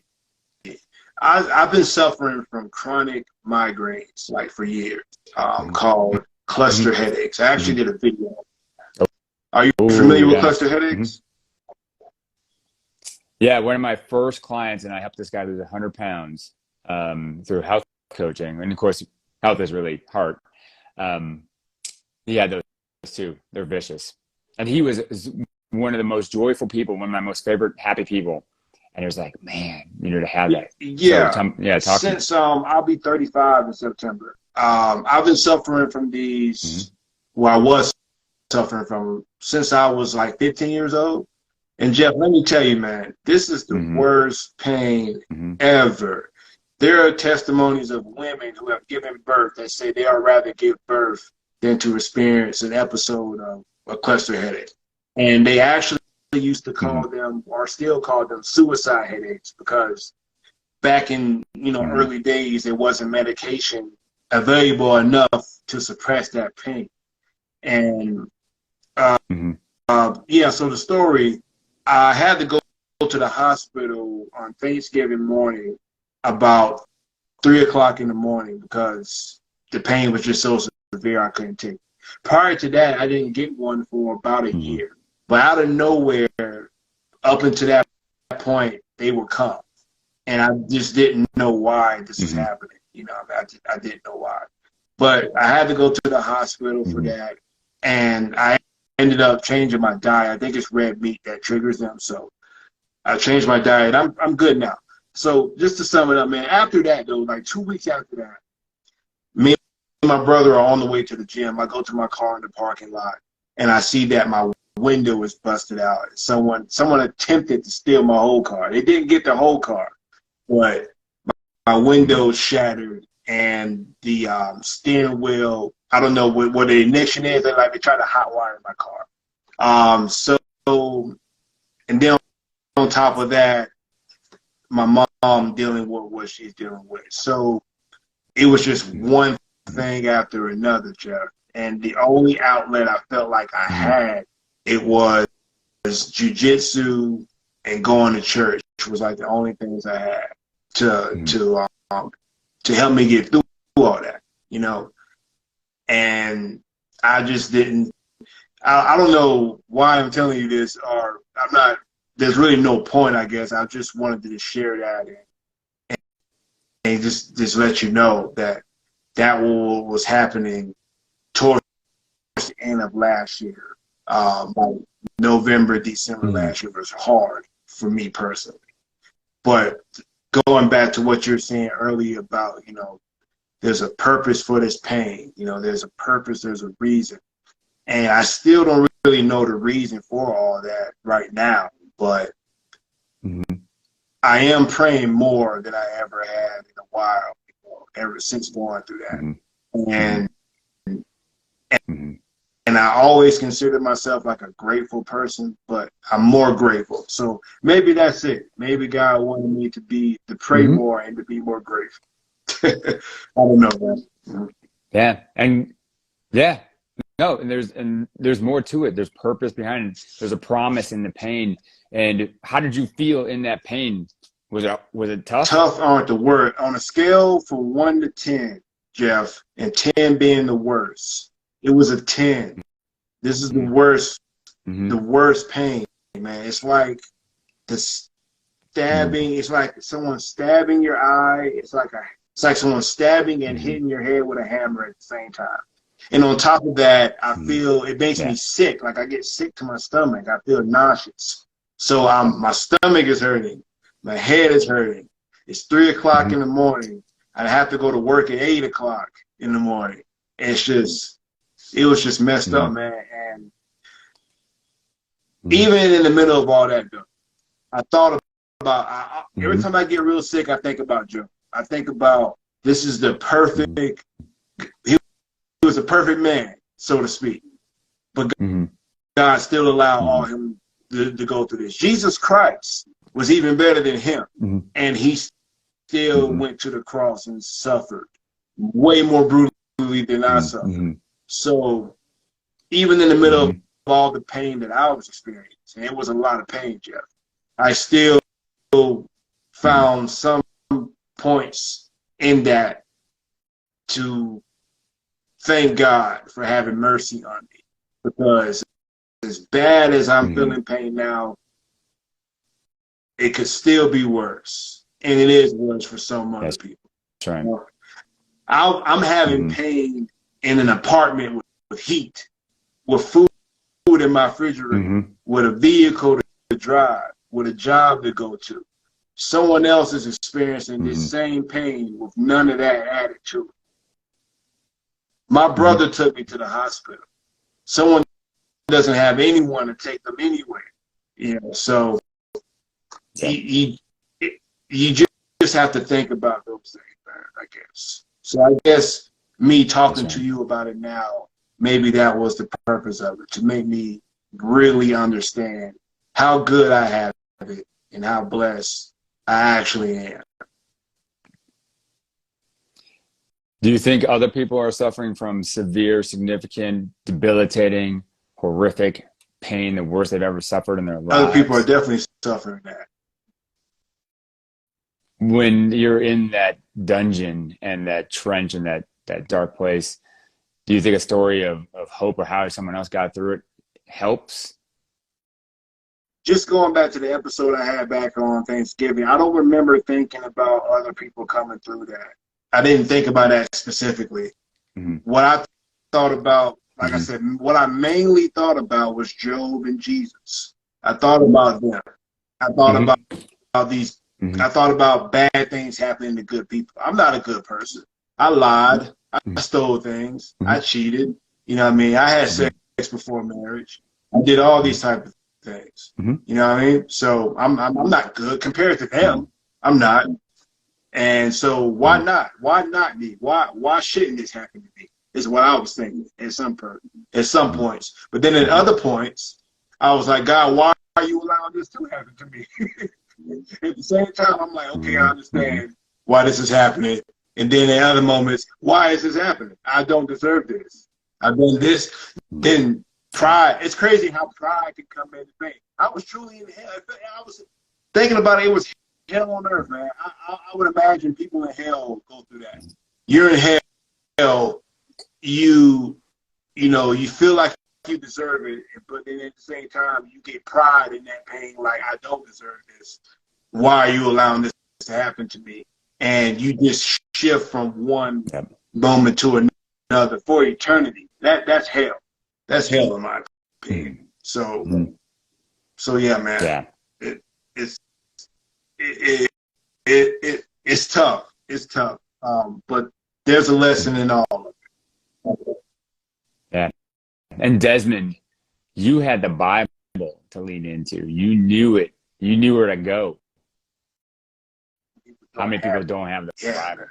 I've been suffering from chronic migraines like for years, called cluster headaches. I actually did a video. Are you familiar with cluster headaches? Yeah, one of my first clients, and I helped this guy lose 100 pounds through health coaching. And of course, health is really hard. He had those two. They're vicious. And he was one of the most joyful people, one of my most favorite happy people. And it was like, man, you know, to have that. Yeah. So, since I'll be 35 in September. I've been suffering from these. Well, I was suffering from them since I was like 15 years old. And Jeff, let me tell you, man, this is the worst pain ever. There are testimonies of women who have given birth that say they would rather give birth than to experience an episode of a cluster headache. And they actually used to call them, or still call them, suicide headaches, because back in, you know, early days, there wasn't medication available enough to suppress that pain. And yeah, so the story, I had to go to the hospital on Thanksgiving morning about 3 o'clock in the morning because the pain was just so severe I couldn't take it. Prior to that, I didn't get one for about a year. But out of nowhere, up until that point, they would come. And I just didn't know why this was happening. You know, I didn't know why. But I had to go to the hospital for that. And I ended up changing my diet. I think it's red meat that triggers them. So I changed my diet. I'm good now. So just to sum it up, man, after that, though, like 2 weeks after that, me and my brother are on the way to the gym. I go to my car in the parking lot, and I see that my window is busted out. Someone attempted to steal my whole car. They didn't get the whole car, but my window shattered, and the steering wheel, I don't know what the ignition is. They try to hotwire my car. So, and then on top of that, my mom dealing with what she's dealing with. So it was just one thing after another, Jeff. And the only outlet I felt like I had, it was jiu-jitsu and going to church, which was like the only things I had to help me get through all that, you know. And I just didn't I don't know why I'm telling you this, or I'm not. There's really no point, I guess. I just wanted to just share that and just let you know that was happening towards the end of last year. Like November, December last year was hard for me personally. But going back to what you're saying earlier about, there's a purpose for this pain. There's a purpose, there's a reason. And I still don't really know the reason for all that right now, but I am praying more than I ever had in a while, ever since going through that. And and I always consider myself like a grateful person, but I'm more grateful. So maybe that's it. Maybe God wanted me to pray more and to be more grateful. I don't know, man. Yeah. And yeah. No, and there's more to it. There's purpose behind it. There's a promise in the pain. And how did you feel in that pain? Was it tough? Tough aren't the word. On a scale from 1 to 10, Jeff, and 10 being the worst, it was a 10. This is the worst pain, man. It's like the stabbing. It's like someone stabbing your eye. It's like someone stabbing and hitting your head with a hammer at the same time. And on top of that, I feel it makes me sick. Like I get sick to my stomach. I feel nauseous. So my stomach is hurting. My head is hurting. It's 3 o'clock in the morning. I have to go to work at 8 o'clock in the morning. It was just messed up, man. And even in the middle of all that, though, I thought about, every time I get real sick, I think about Joe. I think about this is the perfect, he was a perfect man, so to speak. But God still allowed all him to go through this. Jesus Christ was even better than him. And he still went to the cross and suffered way more brutally than I suffered. So even in the middle of all the pain that I was experiencing, and it was a lot of pain, Jeff, I still found some points in that to thank God for having mercy on me. Because as bad as I'm feeling pain now, it could still be worse. And it is worse for some other people. Right. I'm having pain in an apartment with heat, with food in my refrigerator, with a vehicle to drive, with a job to go to. Someone else is experiencing this same pain with none of that added to it. My brother took me to the hospital. Someone doesn't have anyone to take them anywhere. So you just have to think about those things, man, I guess. So I guess me talking to you about it now, maybe that was the purpose of it, to make me really understand how good I have it and how blessed I actually am. Do you think other people are suffering from severe, significant, debilitating, horrific pain, the worst they've ever suffered in their lives? Other people are definitely suffering that. When you're in that dungeon and that trench and that dark place, do you think a story of hope or how someone else got through it helps? Just going back to the episode I had back on Thanksgiving, I don't remember thinking about other people coming through that. I didn't think about that specifically. What I thought about, like I said, what I mainly thought about was Job and Jesus. I thought about them. I thought about these. I thought about bad things happening to good people. I'm not a good person. I lied. I stole things. I cheated. You know what I mean? I had sex before marriage. I did all these type of things. You know what I mean? So I'm not good compared to them. I'm not. And so why not? Why not me? Why shouldn't this happen to me? Is what I was thinking at some points. But then at other points, I was like, God, why are you allowing this to happen to me? At the same time, I'm like, okay, I understand why this is happening. And then at other moments, why is this happening? I don't deserve this. I've done this. Then pride. It's crazy how pride can come into play. I was truly in hell. I was thinking about it. It was hell on earth, man. I would imagine people in hell go through that. You're in hell. You feel like you deserve it, but then at the same time, you get pride in that pain, like, I don't deserve this. Why are you allowing this to happen to me? And you just shift from one moment to another for eternity. That's hell. That's hell in my opinion. So yeah, man. Yeah. It's tough. It's tough. But there's a lesson in all of it. Yeah. And Desmond, you had the Bible to lean into. You knew it. You knew where to go. How many people don't have the Bible?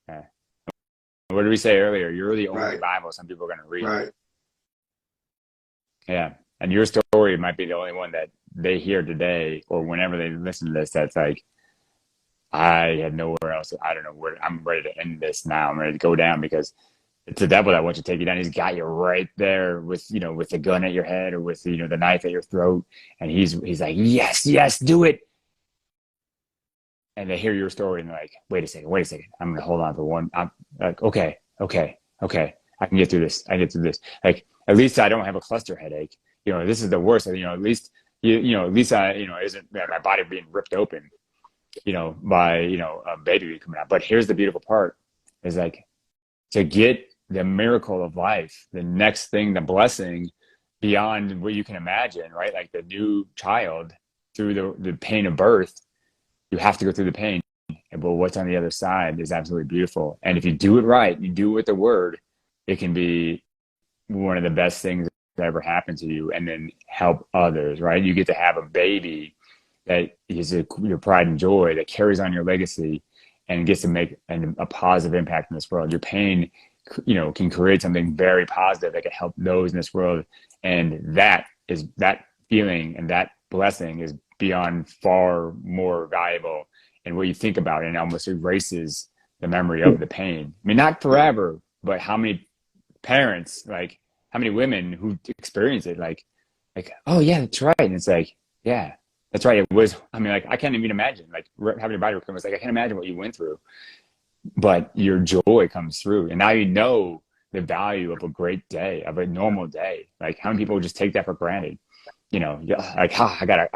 Yeah. What did we say earlier? You're the only Bible some people are going to read. Right. Yeah. And your story might be the only one that they hear today or whenever they listen to this that's like, I had nowhere else. I don't know where. I'm ready to end this now. I'm ready to go down because it's the devil that wants to take you down. He's got you right there with, with the gun at your head or with, the knife at your throat. And he's like, yes, do it. And they hear your story and they're like, wait a second. I'm going to hold on for one. I'm like, okay. I can get through this. Like, at least I don't have a cluster headache. This is the worst. At least, at least I, isn't my body being ripped open, by, a baby coming out. But here's the beautiful part is like to get the miracle of life, the next thing, the blessing beyond what you can imagine, right? Like the new child through the pain of birth. You have to go through the pain, but what's on the other side is absolutely beautiful. And if you do it right, you do it with the word, it can be one of the best things that ever happened to you and then help others, right? You get to have a baby that is your pride and joy that carries on your legacy and gets to make a positive impact in this world. Your pain, can create something very positive that can help those in this world. And that feeling and that blessing is beyond far more valuable and what you think about it, and almost erases the memory of the pain. I mean, not forever, but how many parents, like how many women who experience it, like, oh yeah, that's right. And it's like, yeah, that's right. It was, I mean, like, I can't even imagine, like having your body recover. It's like, I can't imagine what you went through, but your joy comes through. And now you know the value of a great day, of a normal day. Like how many people just take that for granted? Like,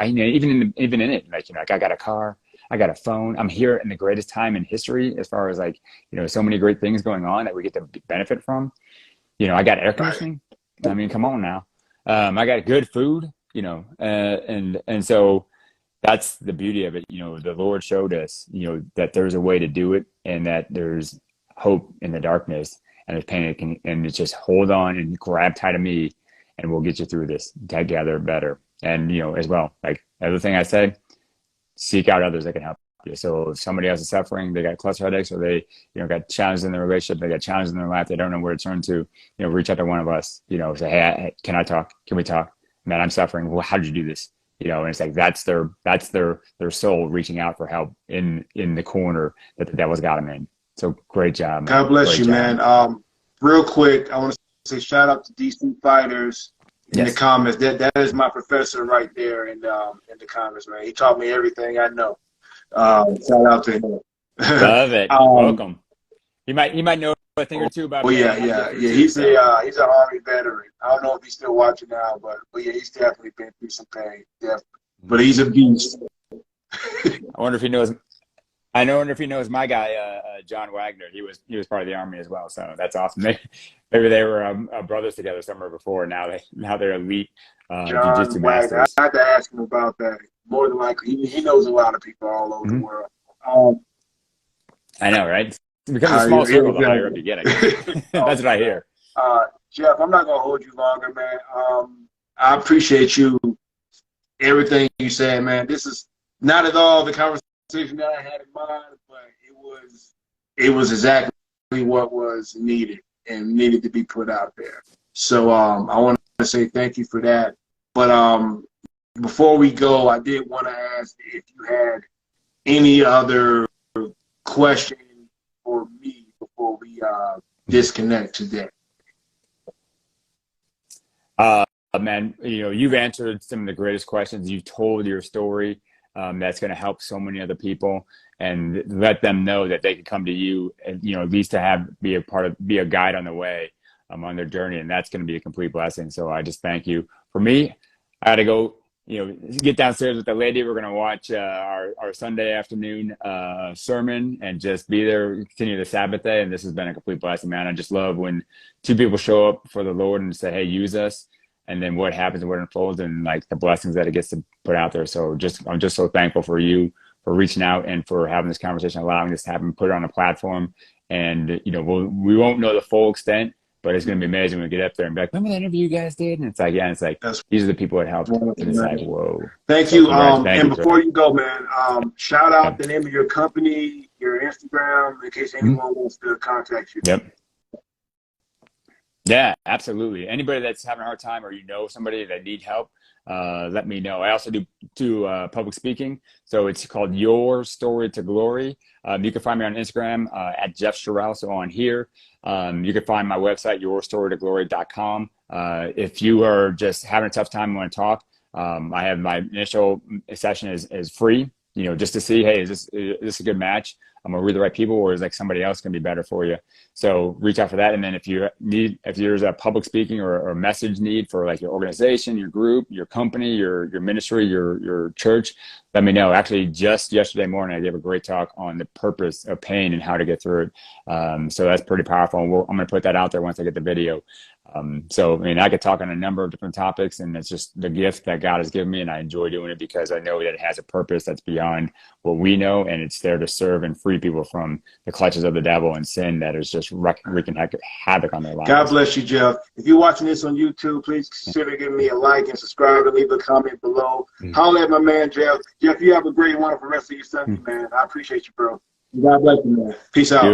even in it, like, like I got a car, I got a phone. I'm here in the greatest time in history as far as like, so many great things going on that we get to benefit from. I got air conditioning. I mean, come on now. I got good food, and so that's the beauty of it. The Lord showed us, that there's a way to do it and that there's hope in the darkness and there's pain. And it's just hold on and grab tight of me. And we'll get you through this together better. And, as well, like the other thing I said, seek out others that can help you. So if somebody else is suffering, they got cluster headaches or they, got challenges in their relationship, they got challenges in their life, they don't know where to turn to, reach out to one of us, say, hey, can I talk? Can we talk? Man, I'm suffering. Well, how did you do this? And it's like, that's their soul reaching out for help in the corner that the devil's got them in. So great job, man. God bless you, man. Real quick, I want to say shout out to DC Fighters in the comments. That is my professor right there in the comments, man. He taught me everything I know. Shout out to him. Love it. Welcome. He might know a thing or two about. Well, yeah. He's an Army veteran. I don't know if he's still watching now, but yeah, he's definitely been through some pain. Definitely. But he's a beast. I wonder if he knows. I wonder if he knows my guy, John Wagner. He was part of the Army as well, so that's awesome. Maybe they were brothers together somewhere before. Now they're elite jiu-jitsu masters. I had to ask him about that. More than likely, he knows a lot of people all over the world. I know, right? It's become a small circle the higher up you get. I guess. That's what I hear. Jeff, I'm not gonna hold you longer, man. I appreciate you, everything you said, man. This is not at all the conversation that I had in mind, but it was exactly what was needed and needed to be put out there. So I want to say thank you for that. But before we go, I did want to ask if you had any other question for me before we disconnect today. Man, you've answered some of the greatest questions. You've told your story. That's going to help so many other people, and let them know that they can come to you and, at least to be a guide on the way. on their journey, and that's going to be a complete blessing. So I just thank you. For me, I got to go, get downstairs with the lady. We're going to watch our Sunday afternoon sermon and just be there, continue the Sabbath day. And this has been a complete blessing, man. I just love when two people show up for the Lord and say, hey, use us. And then what happens and what unfolds and like the blessings that it gets to put out there. So I'm just so thankful for you for reaching out and for having this conversation, allowing this to happen, put it on a platform. And, we won't know the full extent, but it's going to be amazing when we get up there and be like, remember that interview you guys did? And it's like, yeah, and it's like, these are the people that helped. And it's like, whoa. Thank you. And before you go, man, shout out the name of your company, your Instagram, in case anyone wants to contact you. Yep. Yeah, absolutely. Anybody that's having a hard time or somebody that need help, let me know. I also do public speaking. So it's called Your Story to Glory. You can find me on Instagram at Jeff Shirrell. So on here, you can find my website, yourstorytoglory.com. If you are just having a tough time and want to talk, I have my initial session is free, just to see, hey, is this a good match? I'm gonna read the right people, or is like somebody else gonna be better for you? So reach out for that. And then if there's a public speaking or a message need for like your organization, your group, your company, your ministry, your church, let me know. Actually, just yesterday morning, I gave a great talk on the purpose of pain and how to get through it. So that's pretty powerful. And I'm gonna put that out there once I get the video. So, I could talk on a number of different topics, and it's just the gift that God has given me, and I enjoy doing it because I know that it has a purpose that's beyond what we know, and it's there to serve and free people from the clutches of the devil and sin that is just wreaking havoc on their lives. God bless you, Jeff. If you're watching this on YouTube, please consider giving me a like and subscribe and leave a comment below. Holler at my man, Jeff. Jeff, you have a great, wonderful rest of your Sunday, man. I appreciate you, bro. God bless you, man. Peace out.